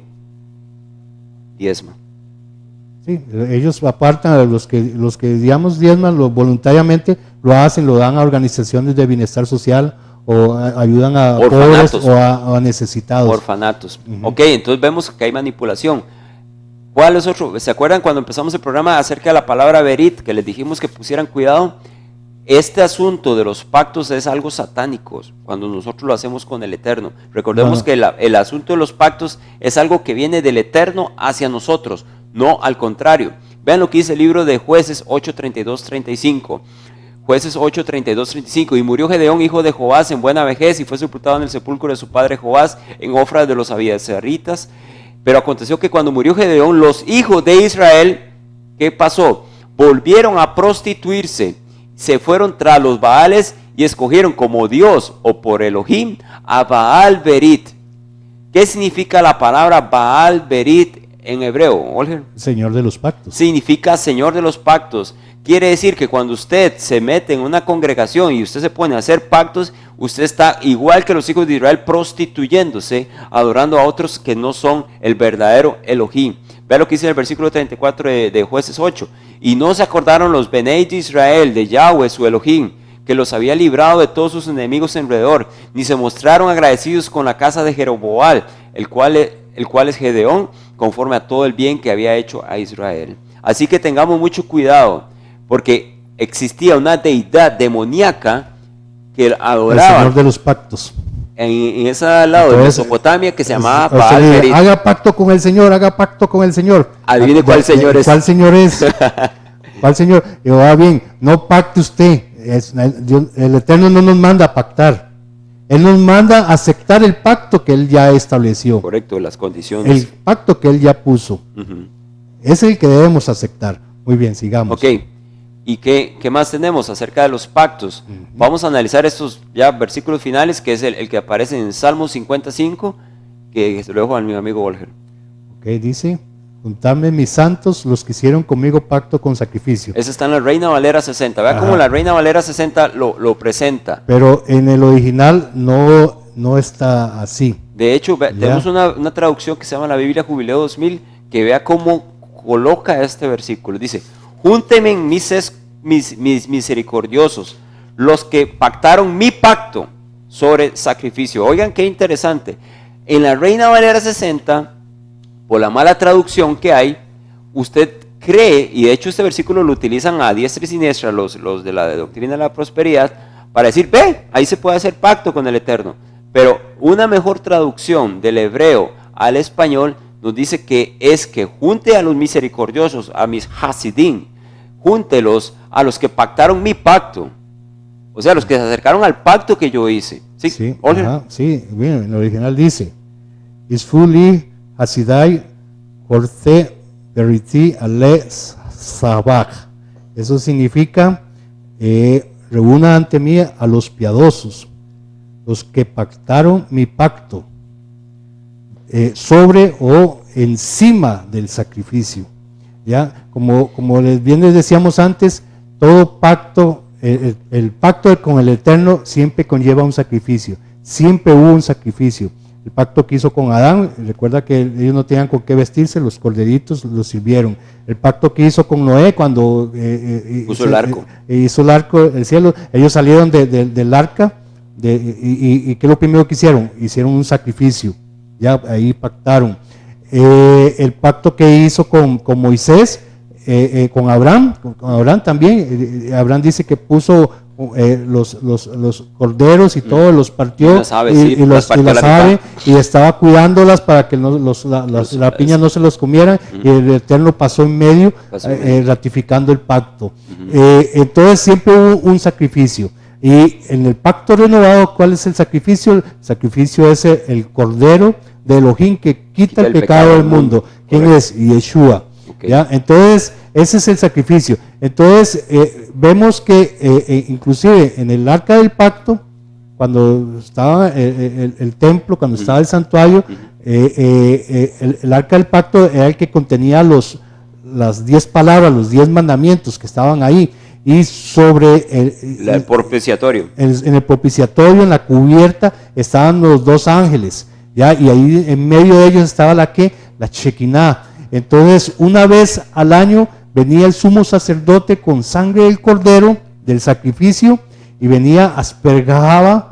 diezma. Sí, ellos apartan a los que digamos diezman voluntariamente, lo hacen, lo dan a organizaciones de bienestar social o ayudan a pobres o a necesitados. Orfanatos. Ok, entonces vemos que hay manipulación. ¿Cuál es otro? ¿Se acuerdan cuando empezamos el programa acerca de la palabra berit, que les dijimos que pusieran cuidado? Este asunto de los pactos es algo satánico cuando nosotros lo hacemos con el Eterno. Recordemos que el asunto de los pactos es algo que viene del Eterno hacia nosotros, no al contrario. Vean lo que dice el libro de Jueces 8:32-35. Jueces 8:32-35. Y murió Gedeón, hijo de Joás, en buena vejez, y fue sepultado en el sepulcro de su padre Joás, en Ofra de los abiezeritas. Pero aconteció que cuando murió Gedeón, los hijos de Israel, ¿qué pasó? Volvieron a prostituirse, se fueron tras los Baales y escogieron como Dios o por Elohim a Baal Berit. ¿Qué significa la palabra Baal Berit en hebreo, Olger? Señor de los pactos. Significa Señor de los pactos. Quiere decir que cuando usted se mete en una congregación y usted se pone a hacer pactos, usted está igual que los hijos de Israel prostituyéndose, adorando a otros que no son el verdadero Elohim. Vea lo que dice en el versículo 34 de Jueces 8. Y no se acordaron los Benei de Israel de Yahweh su Elohim, que los había librado de todos sus enemigos alrededor, ni se mostraron agradecidos con la casa de Jeroboal, el cual es Gedeón, conforme a todo el bien que había hecho a Israel. Así que tengamos mucho cuidado, porque existía una deidad demoníaca que adoraba el Señor de los pactos en ese lado de Mesopotamia, que se llamaba Baal Berit. Haga pacto con el Señor, haga pacto con el Señor. Adivine cuál Señor es. ¿Cuál Señor es? ¿Cuál Señor? Y va bien, no pacte usted. El Eterno no nos manda a pactar. Él nos manda a aceptar el pacto que Él ya estableció. Correcto, las condiciones. El pacto que Él ya puso. Es el que debemos aceptar. Muy bien, sigamos. Ok. ¿Y qué más tenemos acerca de los pactos? Vamos a analizar estos ya versículos finales, que es el que aparece en Salmo 55, que se lo dejo a mi amigo Volger. Ok, dice: juntadme mis santos, los que hicieron conmigo pacto con sacrificio. Ese está en la Reina Valera 60. Vea cómo la Reina Valera 60 lo presenta. Pero en el original no está así. De hecho, tenemos una traducción que se llama la Biblia Jubileo 2000, que vea cómo coloca este versículo. Dice: júntenme mis misericordiosos, los que pactaron mi pacto sobre sacrificio. Oigan qué interesante. En la Reina Valera 60, por la mala traducción que hay, usted cree, y de hecho este versículo lo utilizan a diestra y siniestra los de la doctrina de la prosperidad, para decir: ve, ahí se puede hacer pacto con el Eterno. Pero una mejor traducción del hebreo al español nos dice que es que junte a los misericordiosos, a mis hasidim, júntelos a los que pactaron mi pacto, o sea, los que se acercaron al pacto que yo hice. Sí, sí, bien, en el original dice: Isfuli hasidai korte beriti ale sabach. Eso significa: reúna ante mí a los piadosos, los que pactaron mi pacto, sobre o encima del sacrificio. Ya, como bien les decíamos antes, todo pacto el pacto con el Eterno siempre conlleva un sacrificio, siempre hubo un sacrificio. El pacto que hizo con Adán, recuerda que ellos no tenían con qué vestirse, los corderitos los sirvieron. El pacto que hizo con Noé cuando puso el arco. Hizo el arco del cielo, ellos salieron del arca y ¿qué es lo primero que hicieron? Hicieron un sacrificio, ya ahí pactaron. El pacto que hizo con Moisés, con Abraham también, Abraham dice que puso los corderos y todo, los partió las aves, y las aves, y estaba cuidándolas para que la piña no se los comiera, y el Eterno pasó en medio, ratificando el pacto. Entonces siempre hubo un sacrificio. Y en el pacto renovado, ¿cuál es el sacrificio? El sacrificio es el cordero de Elohim que quita el pecado del mundo. ¿Quién es? Yeshua. Okay. ¿Ya? Entonces, ese es el sacrificio. Entonces, vemos que inclusive en el arca del pacto, cuando estaba el templo, cuando estaba el santuario, el arca del pacto era el que contenía las 10 palabras, los 10 mandamientos que estaban ahí. Y sobre el propiciatorio. En el propiciatorio, en la cubierta, estaban los 2 ángeles, ¿ya? Y ahí en medio de ellos estaba la Shekinah. Entonces, una vez al año venía el sumo sacerdote con sangre del cordero, del sacrificio, y venía, asperjaba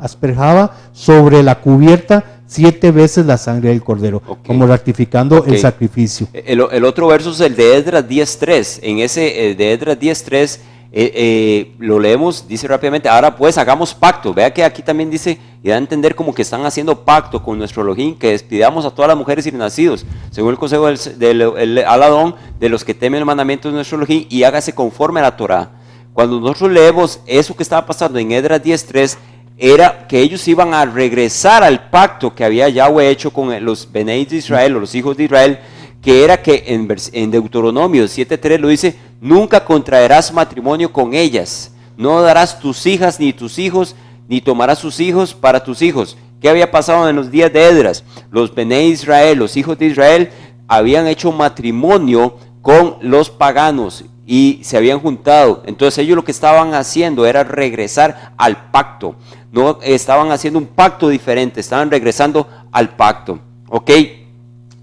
sobre la cubierta 7 veces la sangre del cordero, como ratificando el sacrificio. El otro verso es el de Esdras 10.3. En ese de Esdras 10.3 lo leemos, dice rápidamente: ahora pues hagamos pacto. Vea que aquí también dice, y da a entender como que están haciendo pacto con nuestro Elohim, que despidamos a todas las mujeres y nacidos, según el consejo del Aladón, de los que temen el mandamiento de nuestro Elohim, y hágase conforme a la Torah. Cuando nosotros leemos eso que estaba pasando en Esdras 10.3, era que ellos iban a regresar al pacto que había Yahweh hecho con los Benei de Israel, o los hijos de Israel, que era que en Deuteronomio 7.3 lo dice: nunca contraerás matrimonio con ellas, no darás tus hijas ni tus hijos, ni tomarás sus hijos para tus hijos. ¿Qué había pasado en los días de Esdras? Los Benei Israel, los hijos de Israel, habían hecho matrimonio con los paganos y se habían juntado. Entonces ellos lo que estaban haciendo era regresar al pacto. No estaban haciendo un pacto diferente, estaban regresando al pacto. ¿Ok?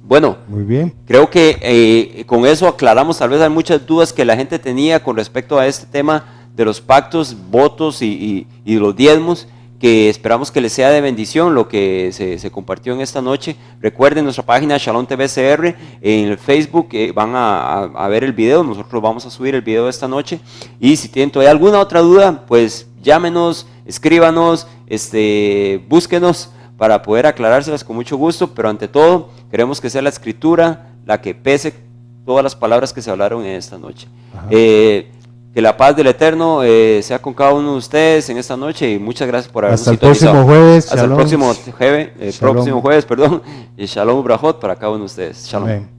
Bueno, muy bien. Creo que con eso aclaramos, tal vez hay muchas dudas que la gente tenía con respecto a este tema de los pactos, votos y los diezmos, que esperamos que les sea de bendición lo que se compartió en esta noche. Recuerden nuestra página Shalom TV CR, en el Facebook van a ver el video, nosotros vamos a subir el video de esta noche, y si tienen todavía alguna otra duda, pues llámenos, escríbanos, búsquenos para poder aclarárselas con mucho gusto, pero ante todo queremos que sea la Escritura la que pese todas las palabras que se hablaron en esta noche. Que la paz del Eterno sea con cada uno de ustedes en esta noche, y muchas gracias por habernos sintonizado. Hasta el próximo jueves. Hasta el próximo jueves, perdón. Y Shalom Brajot para cada uno de ustedes. Shalom. Amén.